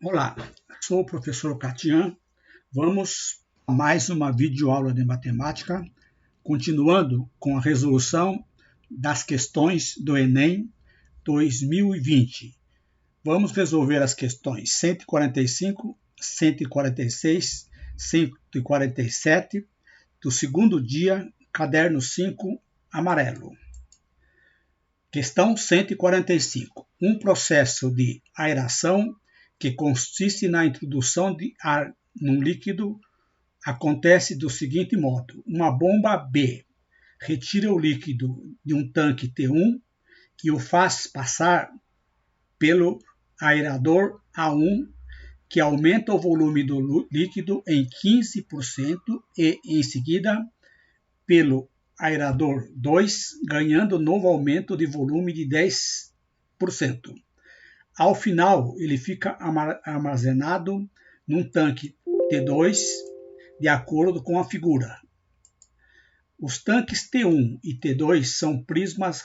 Olá, sou o professor Catian. Vamos a mais uma videoaula de matemática, continuando com a resolução das questões do Enem 2020. Vamos resolver as questões 145, 146, 147 do segundo dia, caderno 5, amarelo. Questão 145. Um processo de aeração que consiste na introdução de ar num líquido acontece do seguinte modo: uma bomba B retira o líquido de um tanque T1 e o faz passar pelo aerador A1, que aumenta o volume do líquido em 15% e, em seguida, pelo aerador 2, ganhando novo aumento de volume de 10%. Ao final, ele fica armazenado num tanque T2, de acordo com a figura. Os tanques T1 e T2 são prismas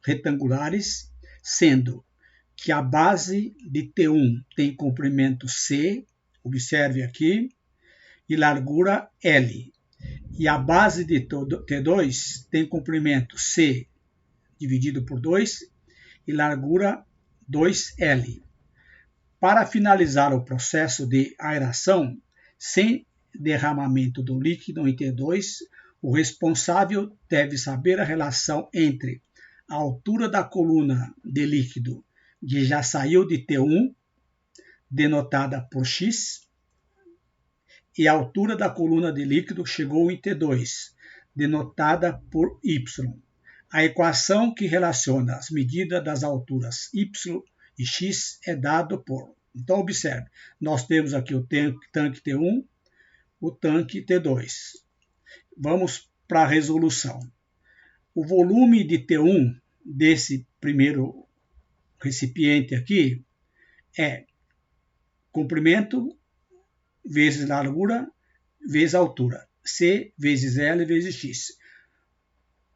retangulares, sendo que a base de T1 tem comprimento C, observe aqui, e largura L. E a base de T2 tem comprimento C dividido por 2 e largura 2L. Para finalizar o processo de aeração, sem derramamento do líquido em T2, o responsável deve saber a relação entre a altura da coluna de líquido que já saiu de T1, denotada por X, e a altura da coluna de líquido que chegou em T2, denotada por Y. A equação que relaciona as medidas das alturas Y e X é dado por. Então, observe, nós temos aqui o tanque T1, o tanque T2. Vamos para a resolução. O volume de T1 desse primeiro recipiente aqui é comprimento vezes largura vezes altura, C vezes L vezes X.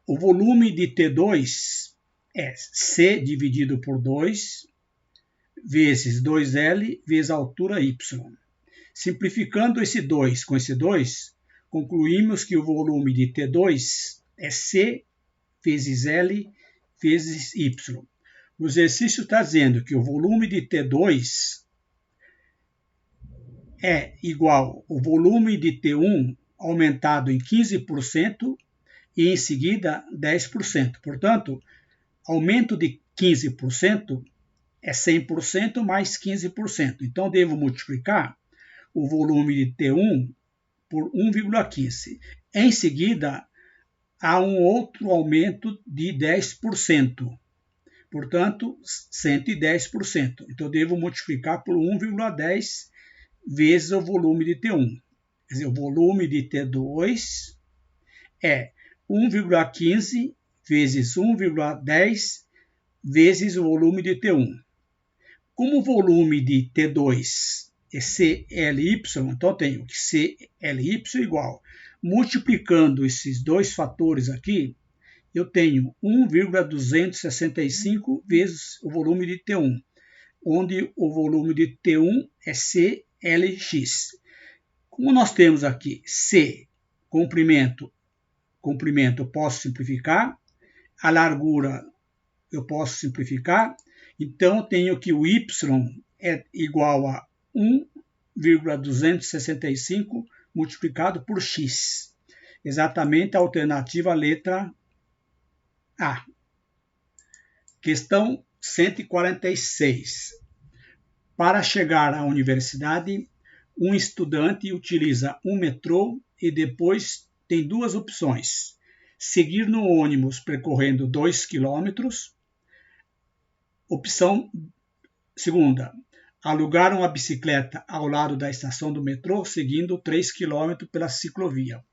O volume de T2 é C dividido por 2 vezes 2L vezes a altura Y. Simplificando esse 2 com esse 2, concluímos que o volume de T2 é C vezes L vezes Y. O exercício está dizendo que o volume de T2 é igual ao volume de T1 aumentado em 15% e em seguida 10%. Portanto, aumento de 15% é 100% mais 15%. Então, devo multiplicar o volume de T1 por 1,15. Em seguida, há um outro aumento de 10%. Portanto, 110%. Então, devo multiplicar por 1,10 vezes o volume de T1. Quer dizer, o volume de T2 é 1,15 vezes 1,10 vezes o volume de T1. Como o volume de T2 é CLY, então eu tenho que CLY igual. Multiplicando esses dois fatores aqui, eu tenho 1,265 vezes o volume de T1, onde o volume de T1 é CLX. Como nós temos aqui C, comprimento eu posso simplificar, a largura eu posso simplificar, então eu tenho que o Y é igual a 1,265 multiplicado por X. Exatamente a alternativa letra A. Questão 146. Para chegar à universidade, um estudante utiliza um metrô e depois tem duas opções: seguir no ônibus percorrendo 2 km. Opção segunda, alugar uma bicicleta ao lado da estação do metrô, seguindo 3 km pela ciclovia.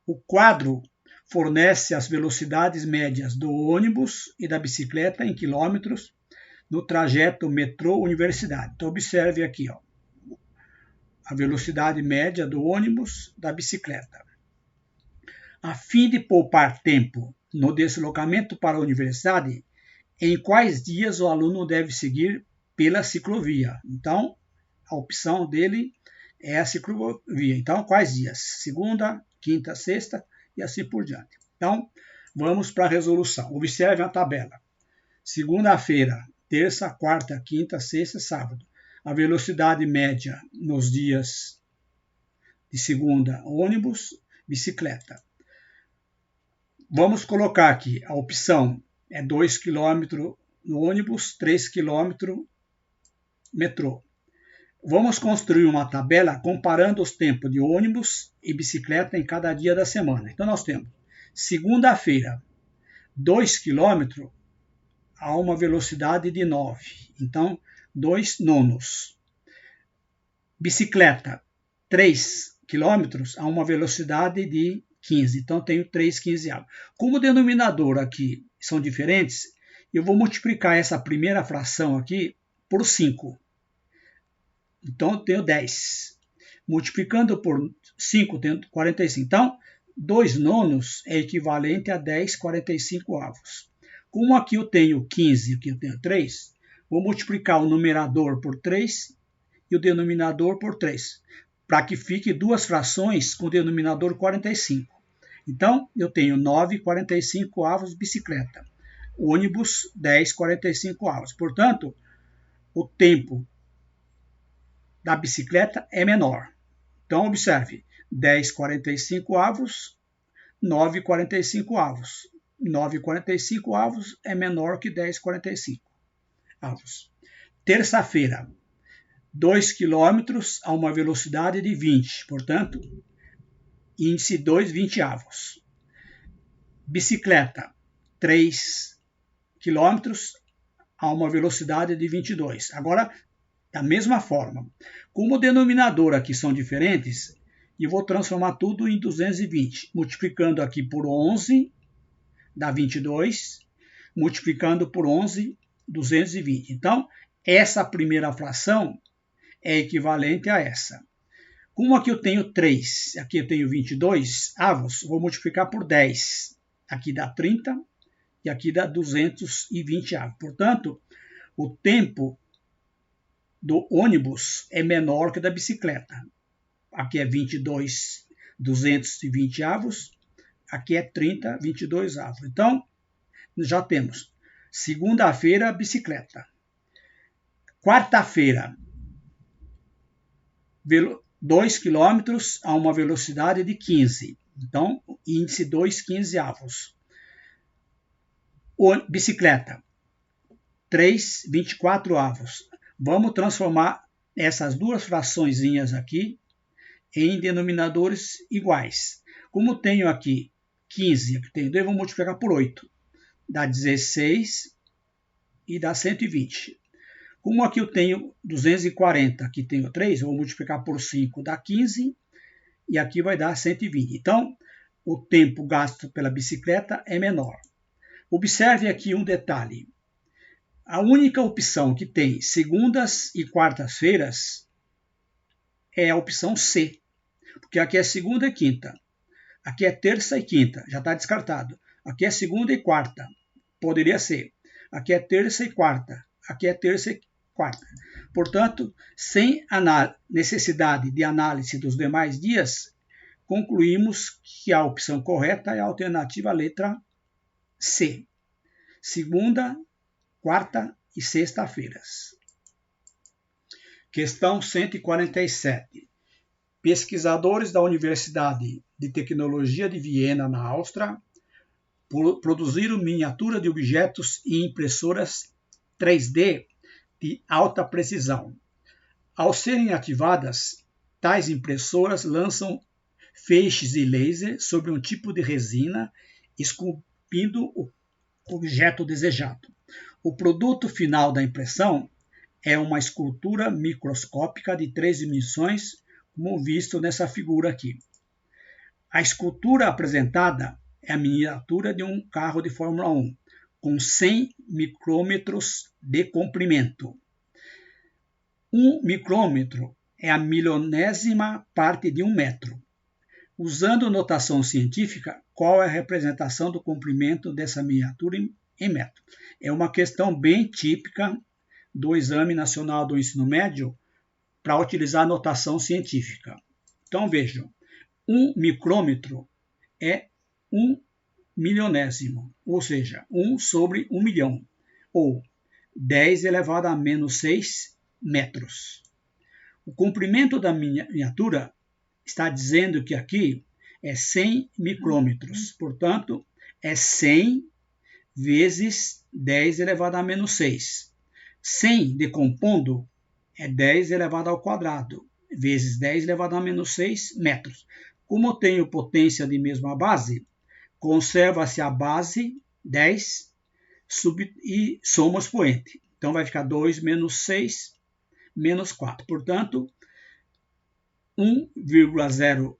O quadro fornece as velocidades médias do ônibus e da bicicleta em quilômetros no trajeto metrô-universidade. Então, observe aqui, ó, a velocidade média do ônibus, da bicicleta. A fim de poupar tempo no deslocamento para a universidade, em quais dias o aluno deve seguir pela ciclovia? Então, a opção dele é a ciclovia. Então, quais dias? Segunda, quinta, sexta e assim por diante. Então, vamos para a resolução. Observe a tabela. Segunda-feira, terça, quarta, quinta, sexta, sábado. A velocidade média nos dias de segunda, ônibus, bicicleta. Vamos colocar aqui, a opção é 2 km no ônibus, 3 km metrô. Vamos construir uma tabela comparando os tempos de ônibus e bicicleta em cada dia da semana. Então, nós temos segunda-feira, 2 km a uma velocidade de 9. Então, 2 nonos. Bicicleta, 3 km a uma velocidade de 15. Então, tenho 3 quinzeavos. Como o denominador aqui são diferentes, eu vou multiplicar essa primeira fração aqui por 5. Então, eu tenho 10. Multiplicando por 5, tenho 45. Então, 2 nonos é equivalente a 10 45avos. Como aqui eu tenho 15 e aqui eu tenho 3, vou multiplicar o numerador por 3 e o denominador por 3, para que fique duas frações com o denominador 45. Então, eu tenho 9 45avos bicicleta, ônibus 10 45avos. Portanto, o tempo da bicicleta é menor. Então, observe, 10 45avos, 9 45avos. 9 45avos é menor que 10 45avos. Terça-feira, 2 km a uma velocidade de 20, portanto, índice 2 20avos. Bicicleta, 3 km a uma velocidade de 22. Agora, da mesma forma, como o denominador aqui são diferentes, eu vou transformar tudo em 220, multiplicando aqui por 11, dá 22, multiplicando por 11, 220. Então, essa primeira fração é equivalente a essa. Como aqui eu tenho 3, aqui eu tenho 22 avos, vou multiplicar por 10. Aqui dá 30 e aqui dá 220 avos. Portanto, o tempo do ônibus é menor que da bicicleta. Aqui é 22, 220 avos. Aqui é 30, 22 avos. Então, já temos segunda-feira, bicicleta. Quarta-feira, 2 km a uma velocidade de 15. Então, índice 2 quinzeavos. Bicicleta, 3 24avos. Vamos transformar essas duas fraçõezinhas aqui em denominadores iguais. Como tenho aqui 15, aqui tenho 2, vou multiplicar por 8. Dá 16 e dá 120. Como aqui eu tenho 240, aqui tenho 3, eu vou multiplicar por 5, dá 15, e aqui vai dar 120. Então, o tempo gasto pela bicicleta é menor. Observe aqui um detalhe. A única opção que tem segundas e quartas-feiras é a opção C, porque aqui é segunda e quinta. Aqui é terça e quinta, já está descartado. Aqui é segunda e quarta, poderia ser. Aqui é terça e quarta, aqui é terça e quarta. Portanto, sem a necessidade de análise dos demais dias, concluímos que a opção correta é a alternativa letra C. Segunda, quarta e sexta-feiras. Questão 147. Pesquisadores da Universidade de Tecnologia de Viena, na Áustria, produziram miniatura de objetos em impressoras 3D de alta precisão. Ao serem ativadas, tais impressoras lançam feixes de laser sobre um tipo de resina, esculpindo o objeto desejado. O produto final da impressão é uma escultura microscópica de 3 dimensões, como visto nessa figura aqui. A escultura apresentada é a miniatura de um carro de Fórmula 1, com 100 micrômetros de comprimento. 1 micrômetro é a milionésima parte de 1 metro. Usando notação científica, qual é a representação do comprimento dessa miniatura em metro? É uma questão bem típica do Exame Nacional do Ensino Médio, para utilizar a notação científica. Então vejam, 1 micrômetro é 1 milionésimo, ou seja, 1 sobre 1 milhão, ou 10 elevado a menos 6 metros. O comprimento da miniatura está dizendo que aqui é 100 micrômetros, portanto, é 100 vezes 10 elevado a menos 6. 100 decompondo é 10 elevado ao quadrado, vezes 10 elevado a menos 6 metros. Como eu tenho potência de mesma base, conserva-se a base 10 e soma o expoente. Então vai ficar 2 menos 6 menos 4. Portanto, 1,0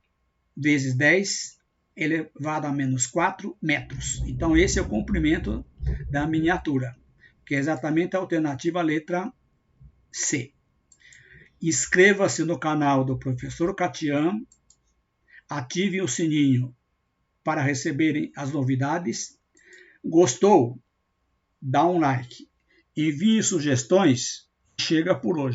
vezes 10 elevado a menos 4 metros. Então esse é o comprimento da miniatura, que é exatamente a alternativa letra C. Inscreva-se no canal do Professor Catian, ative o sininho para receberem as novidades. Gostou? Dá um like. Envie sugestões. Chega por hoje.